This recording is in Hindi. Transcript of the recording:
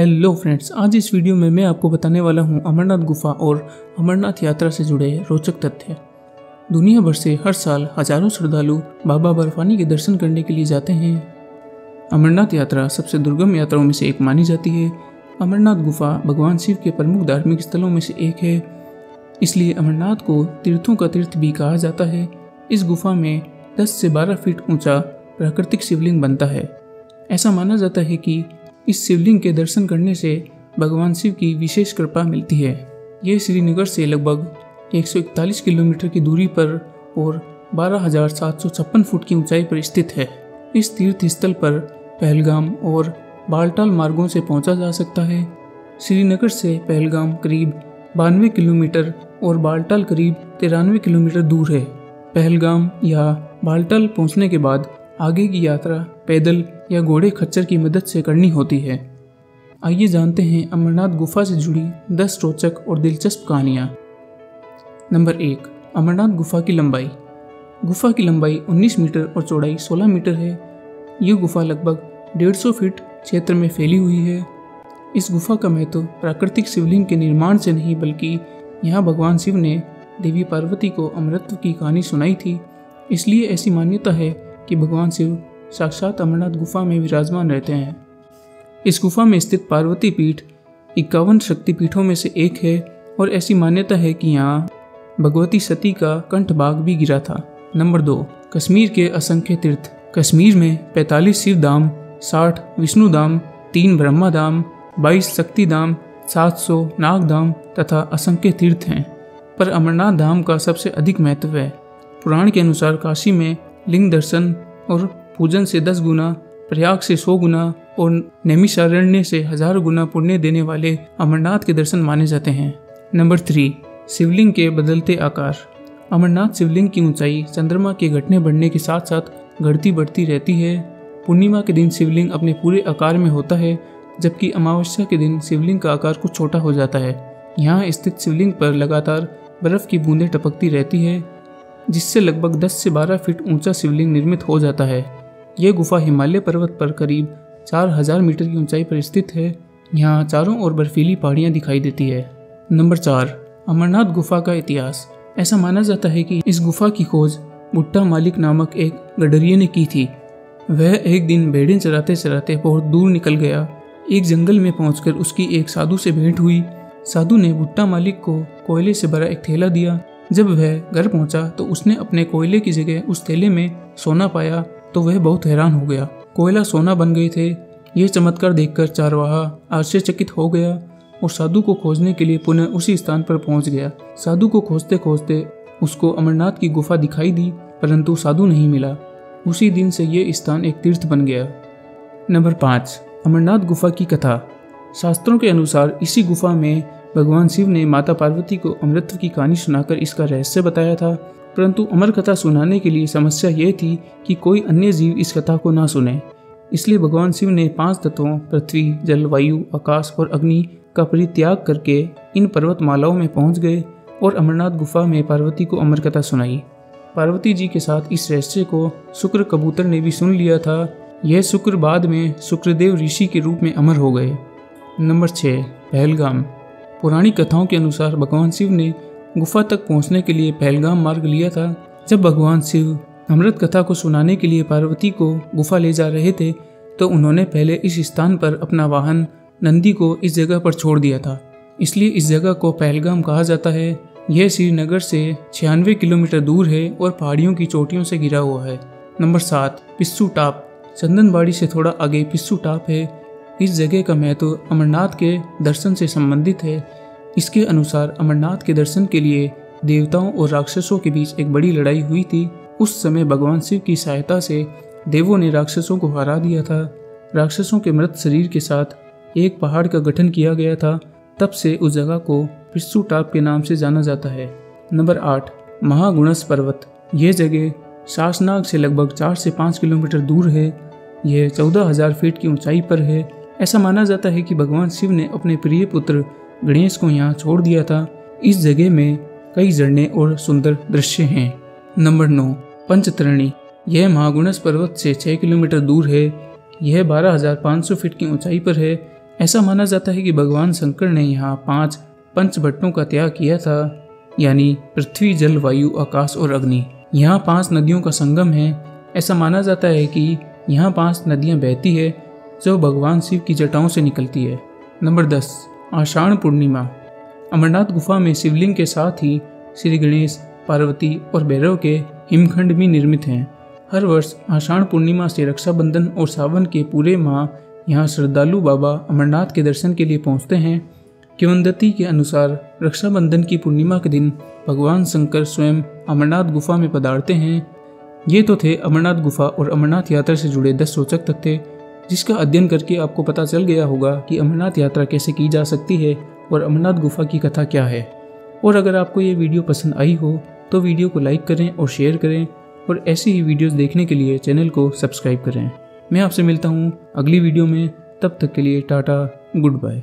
हेलो फ्रेंड्स, आज इस वीडियो में मैं आपको बताने वाला हूं अमरनाथ गुफा और अमरनाथ यात्रा से जुड़े रोचक तथ्य। दुनिया भर से हर साल हजारों श्रद्धालु बाबा बर्फानी के दर्शन करने के लिए जाते हैं। अमरनाथ यात्रा सबसे दुर्गम यात्राओं में से एक मानी जाती है। अमरनाथ गुफा भगवान शिव के प्रमुख धार्मिक स्थलों में से एक है, इसलिए अमरनाथ को तीर्थों का तीर्थ भी कहा जाता है। इस गुफा में 10 से 12 फीट ऊंचा प्राकृतिक शिवलिंग बनता है। ऐसा माना जाता है कि इस शिवलिंग के दर्शन करने से भगवान शिव की विशेष कृपा मिलती है। यह श्रीनगर से लगभग 141 किलोमीटर की दूरी पर और 12,756 फुट की ऊंचाई पर स्थित है। इस तीर्थ स्थल पर पहलगाम और बालटाल मार्गों से पहुंचा जा सकता है। श्रीनगर से पहलगाम करीब 92 किलोमीटर और बालटाल करीब 93 किलोमीटर दूर है। पहलगाम या बालटाल पहुंचने के बाद आगे की यात्रा पैदल या घोड़े खच्चर की मदद से करनी होती है। आइए जानते हैं अमरनाथ गुफा से जुड़ी 10 रोचक और दिलचस्प कहानियाँ। नंबर 1, अमरनाथ गुफा की लंबाई। गुफा की लंबाई 19 मीटर और चौड़ाई 16 मीटर है। ये गुफा लगभग 150 फीट क्षेत्र में फैली हुई है। इस गुफा का महत्व प्राकृतिक शिवलिंग के निर्माण से नहीं, बल्कि यहाँ भगवान शिव ने देवी पार्वती को अमरत्व की कहानी सुनाई थी। इसलिए ऐसी मान्यता है कि भगवान शिव साक्षात अमरनाथ गुफा में विराजमान रहते हैं। इस गुफा में स्थित पार्वती पीठ 51 शक्तिपीठों में से एक है और ऐसी मान्यता है कि यहाँ भगवती सती का कंठ भाग भी गिरा था। नंबर 2, कश्मीर के असंख्य तीर्थ। कश्मीर में 45 शिव धाम, 60 विष्णु धाम, 3 ब्रह्मा धाम, 22 शक्ति धाम, 700 नाग धाम तथा असंख्य तीर्थ हैं, पर अमरनाथ धाम का सबसे अधिक महत्व है। पुराण के अनुसार काशी में लिंग दर्शन और पूजन से 10 गुना, प्रयाग से 100 गुना और नैमिषारण्य से 1000 गुना पुण्य देने वाले अमरनाथ के दर्शन माने जाते हैं। नंबर 3, शिवलिंग के बदलते आकार। अमरनाथ शिवलिंग की ऊंचाई चंद्रमा के घटने बढ़ने के साथ साथ घटती बढ़ती रहती है। पूर्णिमा के दिन शिवलिंग अपने पूरे आकार में होता है, जबकि अमावस्या के दिन शिवलिंग का आकार कुछ छोटा हो जाता है। यहाँ स्थित शिवलिंग पर लगातार बर्फ की बूंदें टपकती रहती है, जिससे लगभग 10 से 12 फीट ऊंचा शिवलिंग निर्मित हो जाता है। यह गुफा हिमालय पर्वत पर करीब 4000 मीटर की ऊंचाई पर स्थित है। यहाँ चारों ओर बर्फीली पहाड़ियाँ दिखाई देती है। नंबर 4, अमरनाथ गुफा का इतिहास। ऐसा माना जाता है कि इस गुफा की खोज भुट्टा मालिक नामक एक गडरिये ने की थी। वह एक दिन भेड़ें चराते चराते बहुत दूर निकल गया। एक जंगल में पहुंचकर उसकी एक साधु से भेंट हुई। साधु ने भुट्टा मालिक को कोयले से भरा एक थैला दिया। जब वह घर पहुंचा तो उसने अपने कोयले की जगह उस थैले में सोना पाया तो वह बहुत हैरान हो गया। कोयला सोना बन गए थे। यह चमत्कार देखकर चारवाहा आश्चर्यचकित हो गया और साधु को खोजने के लिए पुनः उसी स्थान पर पहुंच गया। साधु को खोजते खोजते उसको अमरनाथ की गुफा दिखाई दी, परंतु साधु नहीं मिला। उसी दिन से यह स्थान एक तीर्थ बन गया। नंबर 5, अमरनाथ गुफा की कथा। शास्त्रों के अनुसार इसी गुफा में भगवान शिव ने माता पार्वती को अमृत की कहानी सुनाकर इसका रहस्य बताया था, परंतु अमर कथा सुनाने के लिए समस्या यह थी कि कोई अन्य जीव इस कथा को ना सुने। इसलिए भगवान शिव ने 5 तत्वों पृथ्वी, जल, वायु, आकाश और अग्नि का परित्याग करके इन पर्वतमालाओं में पहुंच गए और अमरनाथ गुफा में पार्वती को अमर कथा सुनाई। पार्वती जी के साथ इस रहस्य को शुक्र कबूतर ने भी सुन लिया था। यह शुक्र बाद में शुक्रदेव ऋषि के रूप में अमर हो गए। नंबर 6, पहलगाम। पुरानी कथाओं के अनुसार भगवान शिव ने गुफा तक पहुंचने के लिए पहलगाम मार्ग लिया था। जब भगवान शिव अमृत कथा को सुनाने के लिए पार्वती को गुफा ले जा रहे थे तो उन्होंने पहले इस स्थान पर अपना वाहन नंदी को इस जगह पर छोड़ दिया था, इसलिए इस जगह को पहलगाम कहा जाता है। यह श्रीनगर से 96 किलोमीटर दूर है और पहाड़ियों की चोटियों से घिरा हुआ है। नंबर 7, पिस्सू टाप। चंदनबाड़ी से थोड़ा आगे पिस्सू टाप है। इस जगह का महत्व अमरनाथ के दर्शन से संबंधित है। इसके अनुसार अमरनाथ के दर्शन के लिए देवताओं और राक्षसों के बीच एक बड़ी लड़ाई हुई थी। उस समय भगवान शिव की सहायता से देवों ने राक्षसों को हरा दिया था। राक्षसों के मृत शरीर के साथ एक पहाड़ का गठन किया गया था। तब से उस जगह को पिस्सू टाप के नाम से जाना जाता है। नंबर 8, महागुणस पर्वत। यह जगह शासनाग से लगभग 4 से 5 किलोमीटर दूर है। यह 14,000 फीट की ऊंचाई पर है। ऐसा माना जाता है कि भगवान शिव ने अपने प्रिय पुत्र गणेश को यहाँ छोड़ दिया था। इस जगह में कई झरने और सुंदर दृश्य हैं। नंबर 9, पंचतरणी। यह महागुणस पर्वत से 6 किलोमीटर दूर है। यह 12,500 फीट की ऊंचाई पर है। ऐसा माना जाता है कि भगवान शंकर ने यहाँ 5 पंचभट्टों का त्याग किया था, यानी पृथ्वी, जल, वायु, आकाश और अग्नि। यहाँ 5 नदियों का संगम है। ऐसा माना जाता है कि यहाँ 5 नदियाँ बहती है जो भगवान शिव की जटाओं से निकलती है। नंबर 10, आषाढ़ पूर्णिमा। अमरनाथ गुफा में शिवलिंग के साथ ही श्री गणेश, पार्वती और भैरव के हिमखंड भी निर्मित हैं। हर वर्ष आषाढ़ पूर्णिमा से रक्षाबंधन और सावन के पूरे माह यहाँ श्रद्धालु बाबा अमरनाथ के दर्शन के लिए पहुँचते हैं। किंवदंती के अनुसार रक्षाबंधन की पूर्णिमा के दिन भगवान शंकर स्वयं अमरनाथ गुफा में पधारते हैं। ये तो थे अमरनाथ गुफा और अमरनाथ यात्रा से जुड़े 10 रोचक तथ्य, जिसका अध्ययन करके आपको पता चल गया होगा कि अमरनाथ यात्रा कैसे की जा सकती है और अमरनाथ गुफा की कथा क्या है। और अगर आपको ये वीडियो पसंद आई हो तो वीडियो को लाइक करें और शेयर करें, और ऐसी ही वीडियोस देखने के लिए चैनल को सब्सक्राइब करें। मैं आपसे मिलता हूँ अगली वीडियो में, तब तक के लिए टाटा, गुड बाय।